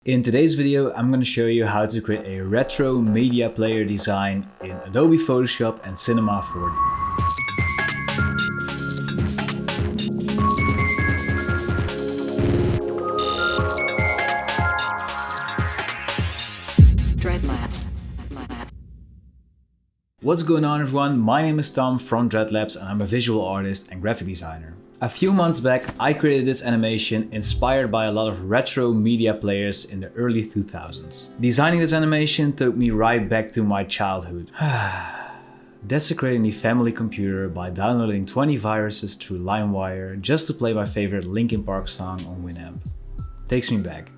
In today's video, I'm going to show you how to create a retro media player design in Adobe Photoshop and Cinema 4D. Dreadlabs. What's going on everyone, my name is Tom from Dreadlabs and I'm a visual artist and graphic designer. A few months back, I created this animation inspired by a lot of retro media players in the early 2000s. Designing this animation took me right back to my childhood. Desecrating the family computer by downloading 20 viruses through LimeWire just to play my favorite Linkin Park song on Winamp. Takes me back.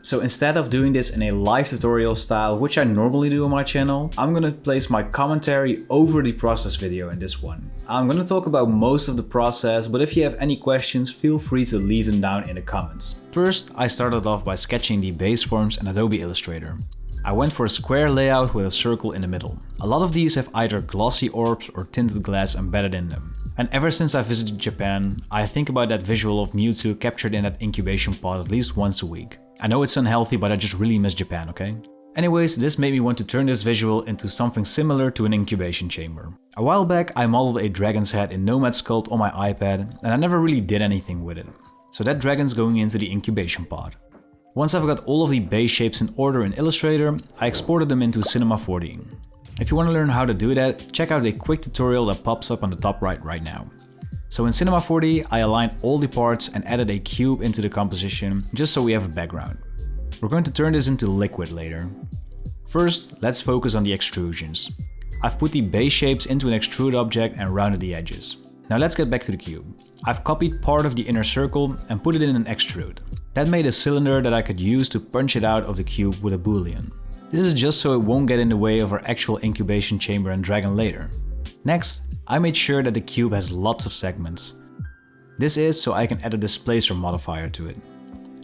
So instead of doing this in a live tutorial style, which I normally do on my channel, I'm gonna place my commentary over the process video in this one. I'm gonna talk about most of the process, but if you have any questions, feel free to leave them down in the comments. First, I started off by sketching the base forms in Adobe Illustrator. I went for a square layout with a circle in the middle. A lot of these have either glossy orbs or tinted glass embedded in them. And ever since I visited Japan, I think about that visual of Mewtwo captured in that incubation pod at least once a week. I know it's unhealthy, but I just really miss Japan, okay? Anyways, this made me want to turn this visual into something similar to an incubation chamber. A while back, I modeled a dragon's head in Nomad Sculpt on my iPad, and I never really did anything with it. So that dragon's going into the incubation pod. Once I've got all of the base shapes in order in Illustrator, I exported them into Cinema 4D. If you want to learn how to do that, check out a quick tutorial that pops up on the top right now. So in Cinema 4D, I aligned all the parts and added a cube into the composition, just so we have a background. We're going to turn this into liquid later. First, let's focus on the extrusions. I've put the base shapes into an extrude object and rounded the edges. Now let's get back to the cube. I've copied part of the inner circle and put it in an extrude. That made a cylinder that I could use to punch it out of the cube with a boolean. This is just so it won't get in the way of our actual incubation chamber and dragon later. Next, I made sure that the cube has lots of segments. This is so I can add a displacer modifier to it.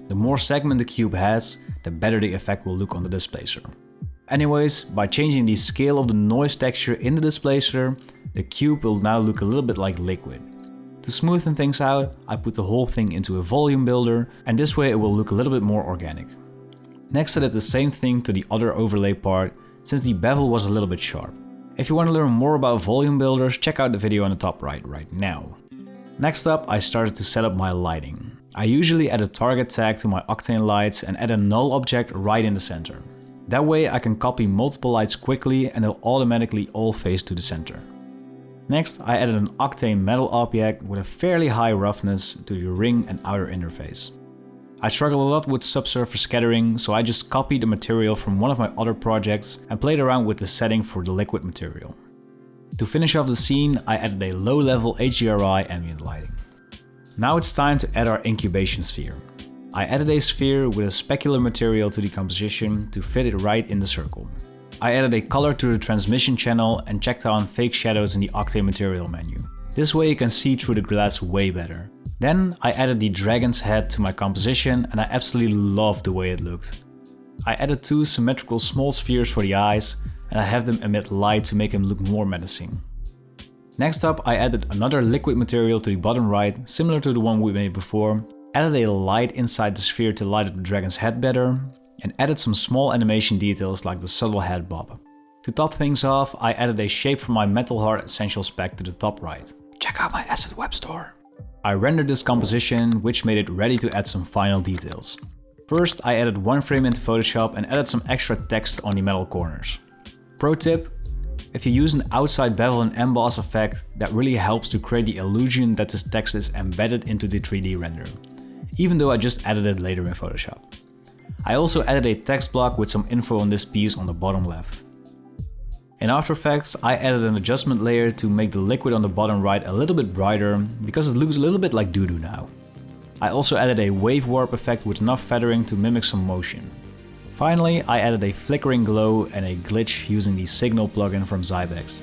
The more segment the cube has, the better the effect will look on the displacer. Anyways, by changing the scale of the noise texture in the displacer, the cube will now look a little bit like liquid. To smoothen things out, I put the whole thing into a volume builder, and this way it will look a little bit more organic. Next I did the same thing to the other overlay part, since the bevel was a little bit sharp. If you want to learn more about volume builders, check out the video on the top right now. Next up, I started to set up my lighting. I usually add a target tag to my Octane lights and add a null object right in the center. That way I can copy multiple lights quickly and they'll automatically all face to the center. Next, I added an Octane metal object with a fairly high roughness to the ring and outer interface. I struggle a lot with subsurface scattering, so I just copied the material from one of my other projects and played around with the setting for the liquid material. To finish off the scene, I added a low-level HDRI ambient lighting. Now it's time to add our incubation sphere. I added a sphere with a specular material to the composition to fit it right in the circle. I added a color to the transmission channel and checked on fake shadows in the Octane material menu. This way you can see through the glass way better. Then I added the dragon's head to my composition and I absolutely loved the way it looked. I added two symmetrical small spheres for the eyes and I have them emit light to make them look more menacing. Next up, I added another liquid material to the bottom right, similar to the one we made before, added a light inside the sphere to light up the dragon's head better, and added some small animation details like the subtle head bob. To top things off, I added a shape from my Metal Heart Essential spec to the top right. Check out my asset web store. I rendered this composition, which made it ready to add some final details. First, I added one frame into Photoshop and added some extra text on the metal corners. Pro tip: if you use an outside bevel and emboss effect, that really helps to create the illusion that this text is embedded into the 3D render, even though I just added it later in Photoshop. I also added a text block with some info on this piece on the bottom left. In After Effects, I added an adjustment layer to make the liquid on the bottom right a little bit brighter, because it looks a little bit like doo-doo now. I also added a wave warp effect with enough feathering to mimic some motion. Finally, I added a flickering glow and a glitch using the Signal plugin from Zybex.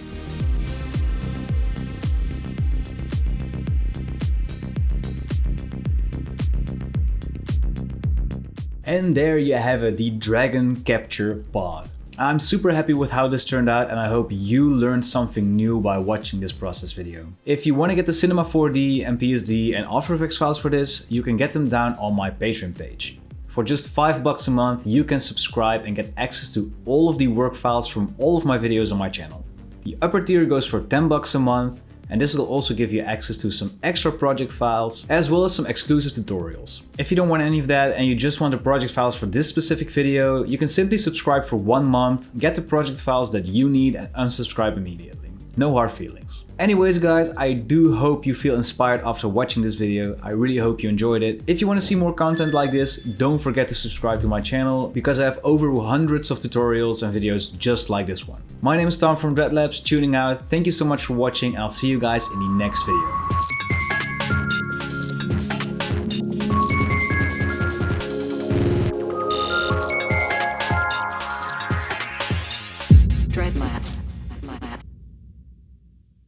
And there you have it, the Dragon Capture Pod. I'm super happy with how this turned out and I hope you learned something new by watching this process video. If you want to get the Cinema 4D and PSD and After Effects files for this, you can get them down on my Patreon page. For just $5 a month, you can subscribe and get access to all of the work files from all of my videos on my channel. The upper tier goes for $10 a month, and this will also give you access to some extra project files as well as some exclusive tutorials. If you don't want any of that and you just want the project files for this specific video, you can simply subscribe for 1 month, get the project files that you need and unsubscribe immediately. No hard feelings. Anyways guys, I do hope you feel inspired after watching this video. I really hope you enjoyed it. If you want to see more content like this, don't forget to subscribe to my channel because I have over hundreds of tutorials and videos just like this one. My name is Tom from Dreadlabs, tuning out. Thank you so much for watching and I'll see you guys in the next video.